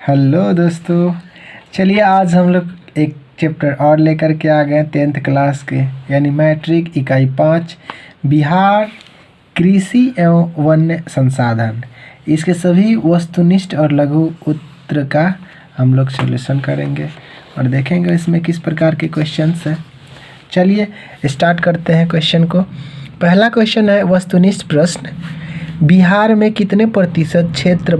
Hello दोस्तों। चलिए आज हम लोग एक चैप्टर और लेकर के आ गए 10th क्लास के यानी मैट्रिक इकाई 5 बिहार कृषि एवं वन्य संसाधन। इसके सभी वस्तुनिष्ठ और लघु उत्तर का हम लोग सॉल्यूशन करेंगे और देखेंगे इसमें किस प्रकार के क्वेश्चंस हैं। चलिए स्टार्ट करते हैं क्वेश्चन को। पहला क्वेश्चन है वस्तुनिष्ठ प्रश्न। बिहार में कितने प्रतिशत क्षेत्र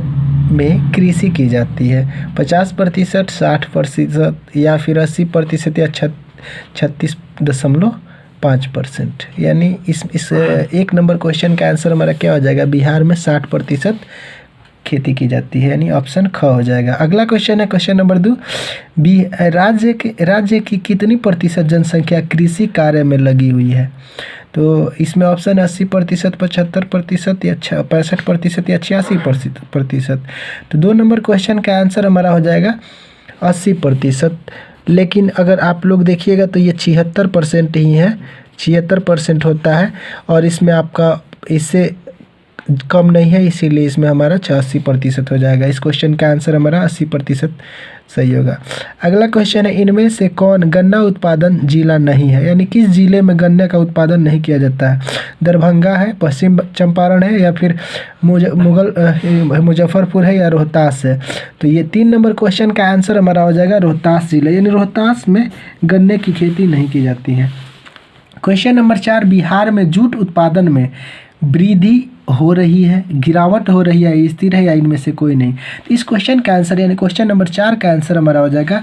में कृषि की जाती है? 50%, 60% या फिर 80% या 36.5%। यानी इस एक नंबर क्वेश्चन का आंसर हमारा क्या हो जाएगा? बिहार में 60% खेती की जाती है, यानी ऑप्शन ख हो जाएगा। अगला क्वेश्चन है क्वेश्चन नंबर 2। राज्य की कितनी प्रतिशत जनसंख्या कृषि कार्य में लगी हुई है? तो इसमें ऑप्शन 80%, 75% या 65% या 86%। तो 2 नंबर क्वेश्चन का आंसर हमारा हो जाएगा 80%। लेकिन अगर आप लोग देखिएगा तो ये 76% ही है, 76% होता है और इसमें आपका इससे कम नहीं है, इसीलिए इसमें हमारा 86% हो जाएगा। इस क्वेश्चन का आंसर हमारा 80% सही होगा। अगला क्वेश्चन है इनमें से कौन गन्ना उत्पादन जिला नहीं है? यानी किस जिले में गन्ने का उत्पादन नहीं किया जाता है? दरभंगा है, पश्चिम चंपारण है या फिर मुजफ्फरपुर है या रोहतास है? तो ये 3 नंबर क्वेश्चन का आंसर हमारा हो जाएगा रोहतास जिला, यानी रोहतास में गन्ने की खेती नहीं की जाती है। Question number 4। बिहार में जूट उत्पादन में वृद्धि हो रही है, गिरावट हो रही है, स्थिर है या इनमें से कोई नहीं? तो इस क्वेश्चन का आंसर यानी क्वेश्चन नंबर 4 का आंसर हमारा हो जाएगा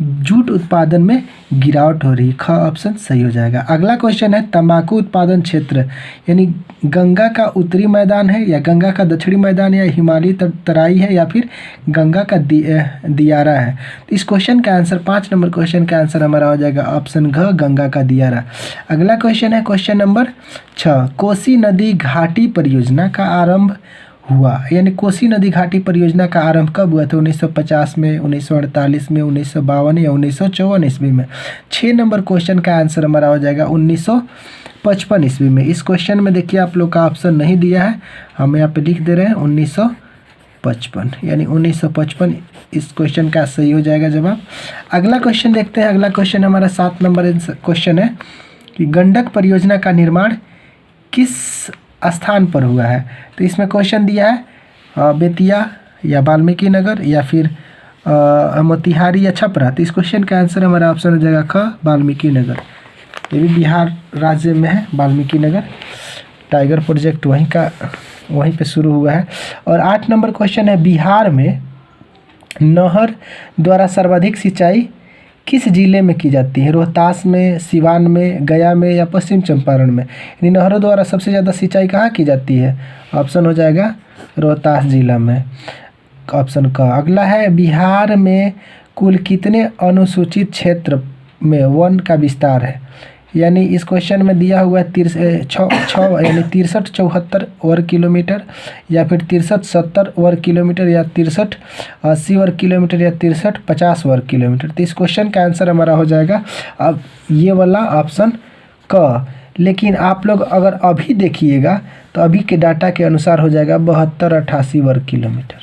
जूट उत्पादन में गिरावट हो रही है, ख ऑप्शन सही हो जाएगा। अगला क्वेश्चन है तंबाकू उत्पादन क्षेत्र यानी गंगा का उत्तरी मैदान है या गंगा का दक्षिणी मैदान या हिमालयी तराई है या फिर गंगा का दियारा है? तो इस क्वेश्चन का आंसर 5 नंबर क्वेश्चन का आंसर हमारा हो जाएगा ऑप्शन घ गंगा का दियारा। अगला क्वेश्चन है क्वेश्चन नंबर 6। कोसी नदी घाटी परियोजना का आरंभ हुआ, यानी कोसी नदी घाटी परियोजना का आरंभ कब हुआ था? 1950 में, 1948 में, 1952 या 1954 ईस्वी में? 6 नंबर क्वेश्चन का आंसर हमारा हो जाएगा 1955 ईस्वी में। इस क्वेश्चन में देखिए आप लोग का ऑप्शन नहीं दिया है, हम यहाँ पे लिख दे रहे हैं 1955, यानी 1955 इस क्वेश्चन का सही हो जाएगा जवाब। अगला क्वेश्चन देखते हैं। अगला क्वेश्चन हमारा 7 नंबर क्वेश्चन है कि गंडक परियोजना का निर्माण किस स्थान पर हुआ है? तो इसमें क्वेश्चन दिया है बेतिया या वाल्मीकि नगर या फिर मोतिहारी या छपरा। तो इस क्वेश्चन का आंसर हमारा ऑप्शन हो जाएगा ख वाल्मीकि नगर। ये भी बिहार राज्य में है वाल्मीकि नगर। टाइगर प्रोजेक्ट वहीं पे शुरू हुआ है। और 8 नंबर क्वेश्चन है बिहार में नहर द्वारा सर्वाधिक सिंचाई किस जिले में की जाती है? रोहतास में, सिवान में, गया में या पश्चिम चंपारण में? यानी नहरों द्वारा सबसे ज़्यादा सिंचाई कहाँ की जाती है? ऑप्शन हो जाएगा रोहतास जिला में, ऑप्शन का। अगला है बिहार में कुल कितने अनुसूचित क्षेत्र में वन का विस्तार है? यानी इस क्वेश्चन में दिया हुआ है 63-74 वर्ग किलोमीटर या फिर 63-70 वर्ग किलोमीटर या 63-80 वर्ग किलोमीटर या 63-50 वर्ग किलोमीटर। तो इस क्वेश्चन का आंसर हमारा हो जाएगा अब ये वाला ऑप्शन क। लेकिन आप लोग अगर अभी देखिएगा तो अभी के डाटा के अनुसार हो जाएगा 72-88 वर्ग किलोमीटर।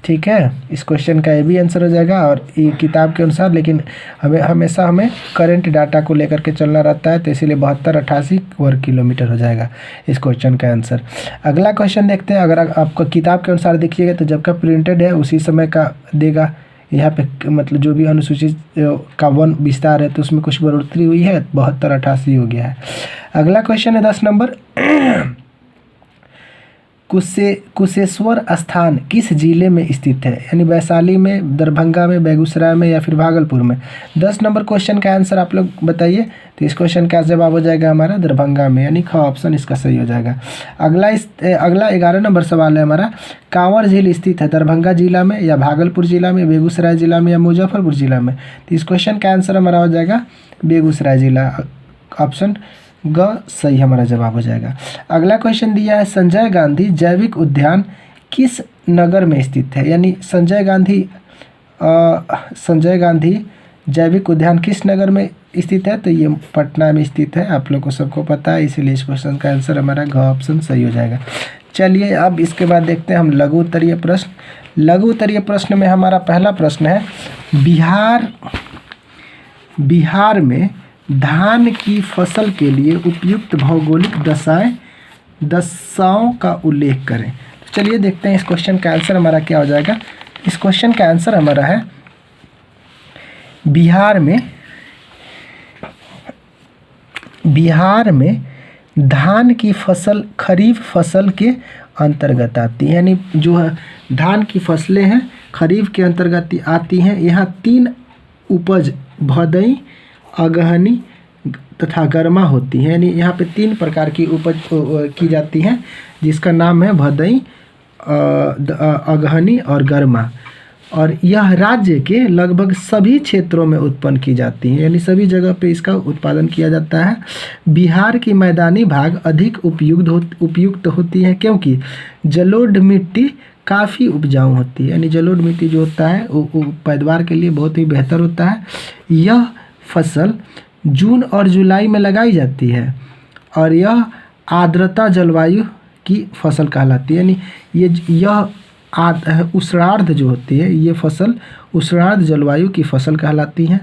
ठीक है, इस क्वेश्चन का ये भी आंसर हो जाएगा और ये किताब के अनुसार, लेकिन हमेशा हमें करंट डाटा को लेकर के चलना रहता है, तो इसीलिए 72-88 वर्ग किलोमीटर हो जाएगा इस क्वेश्चन का आंसर। अगला क्वेश्चन देखते हैं। अगर आपको किताब के अनुसार देखिएगा तो जब का प्रिंटेड है उसी समय का देगा। यहाँ पे मतलब जो भी अनुसूचित का वन विस्तार है तो उसमें कुछ बढ़ोतरी हुई है, 72-88 हो गया है। अगला क्वेश्चन है 10 नंबर। कुशेश्वर स्थान किस जिले में स्थित है? यानी वैशाली में, दरभंगा में, बेगूसराय में या फिर भागलपुर में? 10 नंबर क्वेश्चन का आंसर आप लोग बताइए। तो इस क्वेश्चन का जवाब हो जाएगा हमारा दरभंगा में, यानी ख ऑप्शन इसका सही हो जाएगा। अगला 11 नंबर सवाल है हमारा। कांवर झील स्थित है दरभंगा जिला में या भागलपुर जिला में, बेगूसराय जिला में या मुजफ्फरपुर जिला में? तो इस क्वेश्चन का आंसर हमारा हो जाएगा बेगूसराय जिला, ऑप्शन ग सही हमारा जवाब हो जाएगा। अगला क्वेश्चन दिया है संजय गांधी जैविक उद्यान किस नगर में स्थित है? यानी संजय गांधी जैविक उद्यान किस नगर में स्थित है? तो ये पटना में स्थित है, आप लोग को सबको पता है, इसीलिए इस क्वेश्चन का आंसर हमारा घ ऑप्शन सही हो जाएगा। चलिए अब इसके बाद देखते हैं हम लघु उत्तरीय प्रश्न। लघु उत्तरीय प्रश्न में हमारा पहला प्रश्न है, बिहार में धान की फसल के लिए उपयुक्त भौगोलिक दशाओं का उल्लेख करें। तो चलिए देखते हैं इस क्वेश्चन का आंसर हमारा क्या हो जाएगा। इस क्वेश्चन का आंसर हमारा है, बिहार में धान की फसल खरीफ फसल के अंतर्गत आती है, यानी जो है धान की फसलें हैं खरीफ के अंतर्गत आती हैं। यहाँ 3 उपज भदई, अगहनी तथा गर्मा होती हैं, यानी यहाँ पे 3 प्रकार की उपज की जाती हैं, जिसका नाम है भदई, अगहनी और गर्मा। और यह राज्य के लगभग सभी क्षेत्रों में उत्पन्न की जाती हैं, यानी सभी जगह पे इसका उत्पादन किया जाता है। बिहार की मैदानी भाग अधिक उपयुक्त होती है, क्योंकि जलोढ़ मिट्टी काफ़ी उपजाऊ होती है, यानी जलोढ़ मिट्टी जो होता है वो पैदावार के लिए बहुत ही बेहतर होता है। यह फसल जून और जुलाई में लगाई जाती है और यह आर्द्रता जलवायु की फसल कहलाती है, यानी यह उष्णार्ध जो होती है ये फसल उष्णार्ध जलवायु की फसल कहलाती हैं।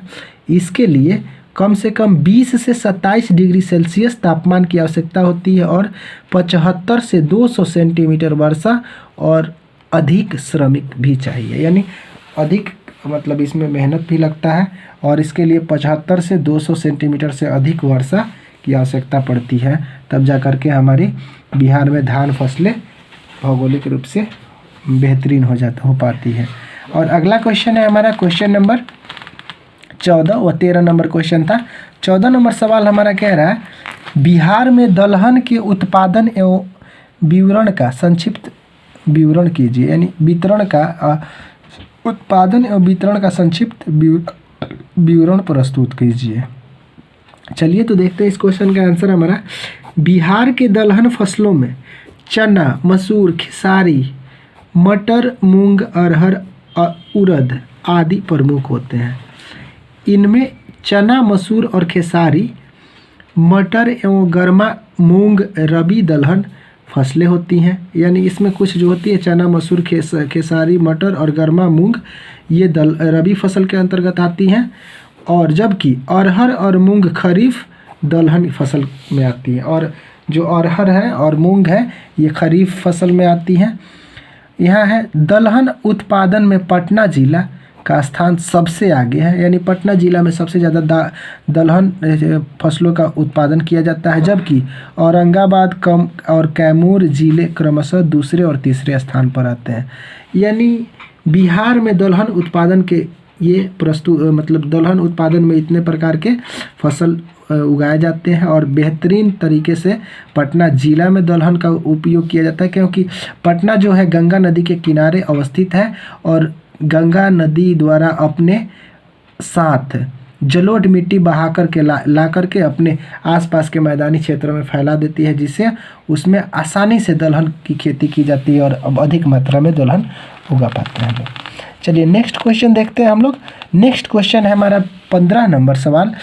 इसके लिए कम से कम 20 से 27 डिग्री सेल्सियस तापमान की आवश्यकता होती है और 75 से 200 सेंटीमीटर वर्षा और अधिक श्रमिक भी चाहिए, यानी अधिक मतलब इसमें मेहनत भी लगता है और इसके लिए 75 से 200 सेंटीमीटर से अधिक वर्षा की आवश्यकता पड़ती है, तब जा कर के हमारी बिहार में धान फसलें भौगोलिक रूप से बेहतरीन हो पाती है। और अगला क्वेश्चन है हमारा क्वेश्चन नंबर 14 व 13 नंबर क्वेश्चन था। 14 नंबर सवाल हमारा कह रहा है, बिहार में दलहन के उत्पादन एवं विवरण का संक्षिप्त विवरण कीजिए, यानी वितरण का उत्पादन एवं वितरण का संक्षिप्त विवरण प्रस्तुत कीजिए। चलिए तो देखते हैं इस क्वेश्चन का आंसर हमारा, बिहार के दलहन फसलों में चना, मसूर, खेसारी, मटर, मूंग, अरहर, उड़द आदि प्रमुख होते हैं। इनमें चना, मसूर और खेसारी, मटर एवं गर्मा मूंग रबी दलहन फसलें होती हैं, यानी इसमें कुछ जो होती है चना, मसूर, खेसारी, मटर और गर्मा मूंग ये रबी फसल के अंतर्गत आती हैं, और जबकि अरहर और मूंग खरीफ दलहन फसल में आती है। और जो अरहर है और मूंग है ये खरीफ फसल में आती हैं। यहाँ है दलहन उत्पादन में पटना जिला का स्थान सबसे आगे है, यानी पटना जिला में सबसे ज़्यादा दलहन फसलों का उत्पादन किया जाता है, जबकि औरंगाबाद कम और कैमूर जिले क्रमशः दूसरे और तीसरे स्थान पर आते हैं। यानी बिहार में दलहन उत्पादन के ये मतलब दलहन उत्पादन में इतने प्रकार के फसल उगाए जाते हैं और बेहतरीन तरीके से पटना ज़िला में दलहन का उपयोग किया जाता है, क्योंकि पटना जो है गंगा नदी के किनारे अवस्थित है और गंगा नदी द्वारा अपने साथ जलोढ़ मिट्टी बहा कर के ला करके अपने आसपास के मैदानी क्षेत्रों में फैला देती है, जिससे उसमें आसानी से दलहन की खेती की जाती है और अब अधिक मात्रा में दलहन उगा पाते हैं लोग। चलिए नेक्स्ट क्वेश्चन देखते हैं हम लोग। नेक्स्ट क्वेश्चन है हमारा 15 नंबर सवाल,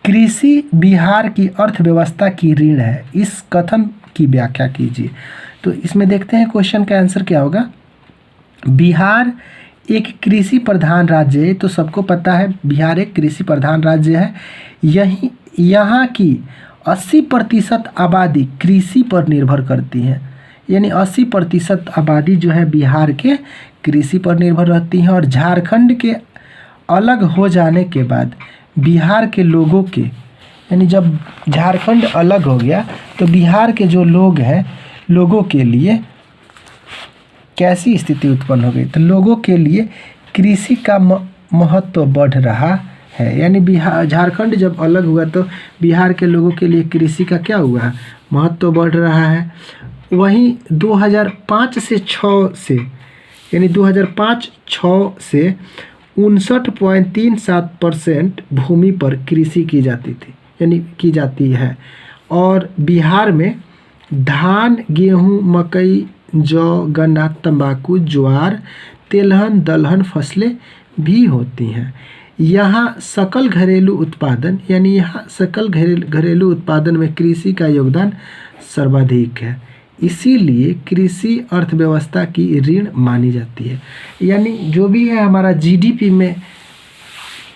कृषि बिहार की अर्थव्यवस्था की रीढ़ है, इस कथन की व्याख्या कीजिए। तो इसमें देखते हैं क्वेश्चन का आंसर क्या होगा। बिहार एक कृषि प्रधान राज्य है, तो सबको पता है बिहार एक कृषि प्रधान राज्य है। यहाँ की 80% आबादी कृषि पर निर्भर करती है, यानी 80% आबादी जो है बिहार के कृषि पर निर्भर रहती है। और झारखंड के अलग हो जाने के बाद बिहार के लोगों के, यानी जब झारखंड अलग हो गया तो बिहार के जो लोग हैं लोगों के लिए कैसी स्थिति उत्पन्न हो गई, तो लोगों के लिए कृषि का महत्व बढ़ रहा है। यानी बिहार झारखंड जब अलग हुआ तो बिहार के लोगों के लिए कृषि का क्या हुआ, महत्व बढ़ रहा है। वहीं 2005 से 6 से, यानी 2005-6 से 59.37% भूमि पर कृषि की जाती थी, यानी की जाती है। और बिहार में धान, गेहूं, मकई, जौ, गन्ना, तंबाकू, ज्वार, तिलहन, दलहन फसलें भी होती हैं। यहाँ सकल घरेलू उत्पादन, यानी यहाँ सकल घरेलू उत्पादन में कृषि का योगदान सर्वाधिक है। इसीलिए कृषि अर्थव्यवस्था की रीढ़ मानी जाती है। यानी जो भी है हमारा जीडीपी में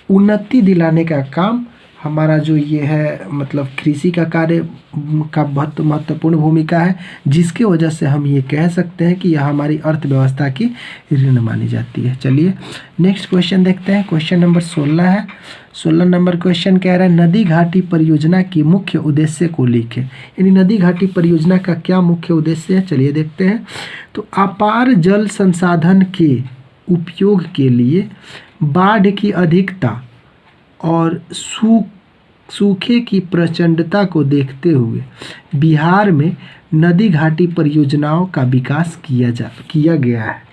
उन्नति दिलाने का काम हमारा जो ये है मतलब कृषि का कार्य का बहुत महत्वपूर्ण भूमिका है, जिसके वजह से हम ये कह सकते हैं कि यह हमारी अर्थव्यवस्था की रीढ़ मानी जाती है। चलिए नेक्स्ट क्वेश्चन देखते हैं। क्वेश्चन नंबर 16 है। 16 नंबर क्वेश्चन कह रहा है नदी घाटी परियोजना की मुख्य उद्देश्य को लिखें। यानी नदी घाटी परियोजना का क्या मुख्य उद्देश्य है, चलिए देखते हैं। तो अपार जल संसाधन के उपयोग के लिए बाढ़ की अधिकता और सूखे की प्रचंडता को देखते हुए बिहार में नदी घाटी परियोजनाओं का विकास किया गया है।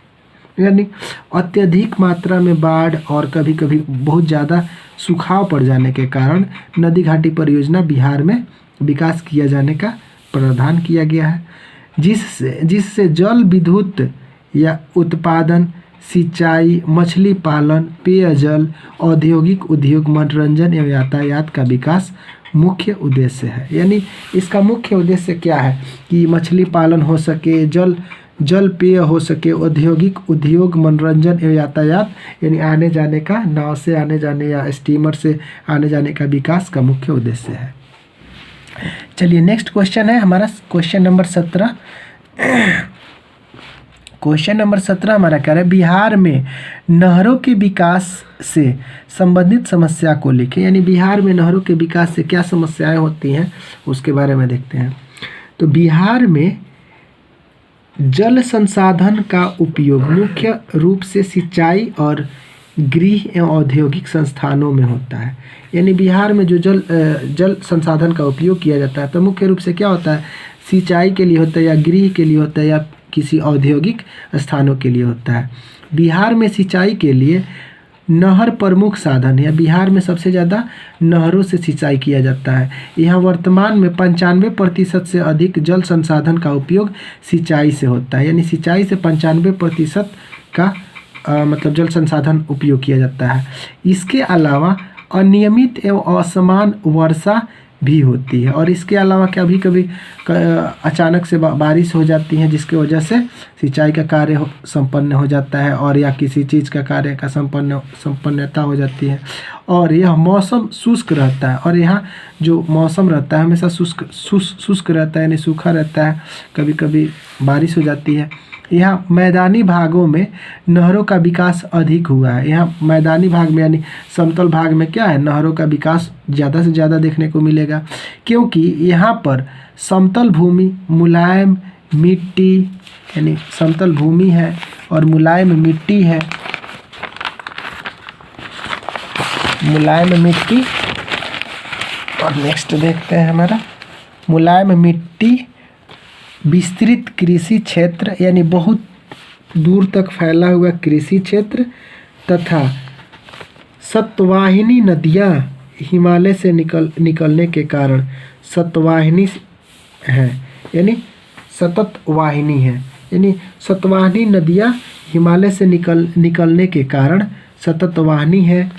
यानी अत्यधिक मात्रा में बाढ़ और कभी कभी बहुत ज़्यादा सूखाव पड़ जाने के कारण नदी घाटी परियोजना बिहार में विकास किया जाने का प्रावधान किया गया है, जिससे जल विद्युत या उत्पादन, सिंचाई, मछली पालन, पेयजल, औद्योगिक उद्योग, मनोरंजन एवं यातायात का विकास मुख्य उद्देश्य है। यानी इसका मुख्य उद्देश्य क्या है कि मछली पालन हो सके, जल पेय हो सके, औद्योगिक उद्योग, मनोरंजन एवं यातायात यानी आने जाने का, नाव से आने जाने या स्टीमर से आने जाने का विकास का मुख्य उद्देश्य है। चलिए नेक्स्ट क्वेश्चन है हमारा क्वेश्चन नंबर 17। क्वेश्चन नंबर 17 हमारा कह रहा है बिहार में नहरों के विकास से संबंधित समस्या को लिखें। यानी बिहार में नहरों के विकास से क्या समस्याएं होती हैं उसके बारे में देखते हैं। तो बिहार में जल संसाधन का उपयोग मुख्य रूप से सिंचाई और गृह एवं औद्योगिक संस्थानों में होता है। यानी बिहार में जो जल संसाधन का उपयोग किया जाता है तो मुख्य रूप से क्या होता है, सिंचाई के लिए होता है या गृह के लिए होता है या किसी औद्योगिक स्थानों के लिए होता है। बिहार में सिंचाई के लिए नहर प्रमुख साधन है। बिहार में सबसे ज़्यादा नहरों से सिंचाई किया जाता है। यहाँ वर्तमान में 95% से अधिक जल संसाधन का उपयोग सिंचाई से होता है। यानी सिंचाई से 95% का मतलब जल संसाधन उपयोग किया जाता है। इसके अलावा अनियमित एवं असमान वर्षा भी होती है और इसके अलावा कभी कभी अचानक से बारिश हो जाती है, जिसकी वजह से सिंचाई का कार्य संपन्न हो जाता है और या किसी चीज़ का कार्य का संपन्नता हो जाती है। और यह मौसम शुष्क रहता है और यहाँ जो मौसम रहता है हमेशा शुष्क रहता है, यानी सूखा रहता है, कभी कभी बारिश हो जाती है। यहाँ मैदानी भागों में नहरों का विकास अधिक हुआ है। यहाँ मैदानी भाग में यानी समतल भाग में क्या है, नहरों का विकास ज़्यादा से ज़्यादा देखने को मिलेगा, क्योंकि यहाँ पर समतल भूमि, मुलायम मिट्टी, यानी समतल भूमि है और मुलायम मिट्टी है, मुलायम मिट्टी। और नेक्स्ट देखते हैं हमारा मुलायम मिट्टी, विस्तृत कृषि क्षेत्र यानी बहुत दूर तक फैला हुआ कृषि क्षेत्र तथा सतवाहिनी नदियाँ हिमालय से निकलने के कारण सतवाहिनी है, यानी सतत वाहिनी है, यानी सतवाहिनी नदियाँ हिमालय से निकलने के कारण सतत वाहिनी है।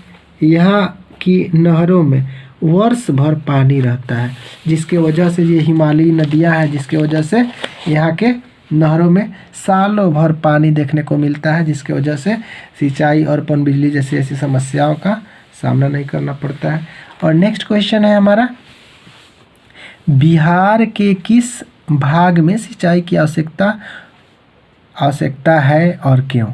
यहाँ की नहरों में वर्ष भर पानी रहता है, जिसके वजह से ये हिमालयी नदियाँ हैं, जिसके वजह से यहाँ के नहरों में सालों भर पानी देखने को मिलता है, जिसके वजह से सिंचाई और पनबिजली जैसी ऐसी समस्याओं का सामना नहीं करना पड़ता है। और नेक्स्ट क्वेश्चन है हमारा बिहार के किस भाग में सिंचाई की आवश्यकता है और क्यों।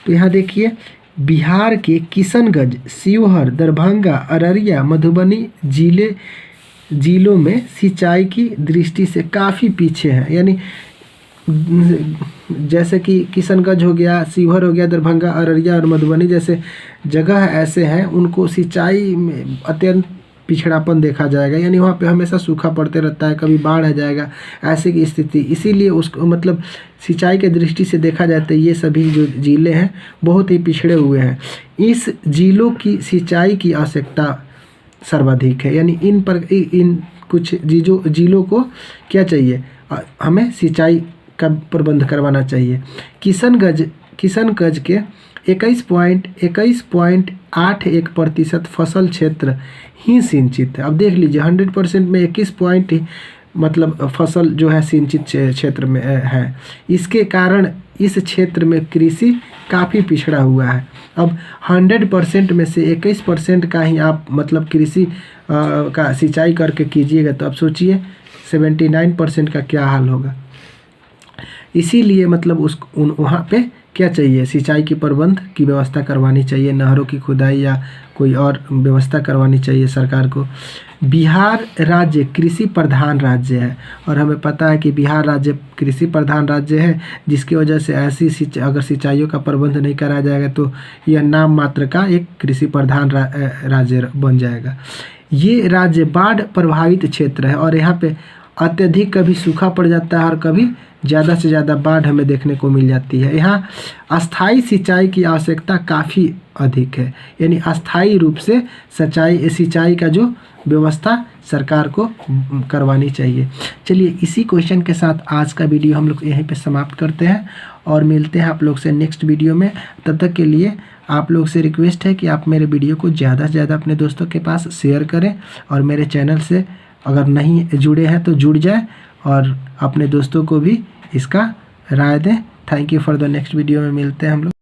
तो यहाँ देखिए बिहार के किशनगंज, शिवहर, दरभंगा, अररिया, मधुबनी जिलों में सिंचाई की दृष्टि से काफ़ी पीछे हैं। यानी जैसे कि किशनगंज हो गया, शिवहर हो गया, दरभंगा, अररिया और मधुबनी जैसे जगह ऐसे हैं, उनको सिंचाई में अत्यंत पिछड़ापन देखा जाएगा। यानी वहाँ पे हमेशा सूखा पड़ते रहता है, कभी बाढ़ आ जाएगा, ऐसे की स्थिति। इसीलिए उसको मतलब सिंचाई के दृष्टि से देखा जाए तो ये सभी जो जिले हैं बहुत ही पिछड़े हुए हैं। इस जिलों की सिंचाई की आवश्यकता सर्वाधिक है। यानी इन कुछ जिलों को क्या चाहिए, हमें सिंचाई का प्रबंध करवाना चाहिए। किशनगंज के 21.81% फसल क्षेत्र ही सिंचित है। अब देख लीजिए 100% में 21 मतलब फसल जो है सिंचित क्षेत्र में है। इसके कारण इस क्षेत्र में कृषि काफ़ी पिछड़ा हुआ है। अब 100% में से 21% का ही आप मतलब कृषि का सिंचाई करके कीजिएगा, तो अब सोचिए 79% का क्या हाल होगा। इसीलिए मतलब वहाँ पे क्या चाहिए, सिंचाई की प्रबंध की व्यवस्था करवानी चाहिए, नहरों की खुदाई या कोई और व्यवस्था करवानी चाहिए सरकार को। बिहार राज्य कृषि प्रधान राज्य है और हमें पता है कि बिहार राज्य कृषि प्रधान राज्य है, जिसकी वजह से ऐसी अगर सिंचाइयों का प्रबंध नहीं करा जाएगा तो यह नाम मात्र का एक कृषि प्रधान राज्य बन जाएगा। ये राज्य बाढ़ प्रभावित क्षेत्र है और यहाँ पे अत्यधिक कभी सूखा पड़ जाता है और कभी ज़्यादा से ज़्यादा बाढ़ हमें देखने को मिल जाती है। यहाँ अस्थाई सिंचाई की आवश्यकता काफ़ी अधिक है, यानी अस्थाई रूप से सिंचाई का जो व्यवस्था सरकार को करवानी चाहिए। चलिए इसी क्वेश्चन के साथ आज का वीडियो हम लोग यहीं पे समाप्त करते हैं और मिलते हैं आप लोग से नेक्स्ट वीडियो में। तब तक के लिए आप लोग से रिक्वेस्ट है कि आप मेरे वीडियो को ज़्यादा से ज़्यादा अपने दोस्तों के पास शेयर करें और मेरे चैनल से अगर नहीं जुड़े हैं तो जुड़ जाए और अपने दोस्तों को भी इसका राय दें। Thank you for the next video में मिलते हैं हम लोग।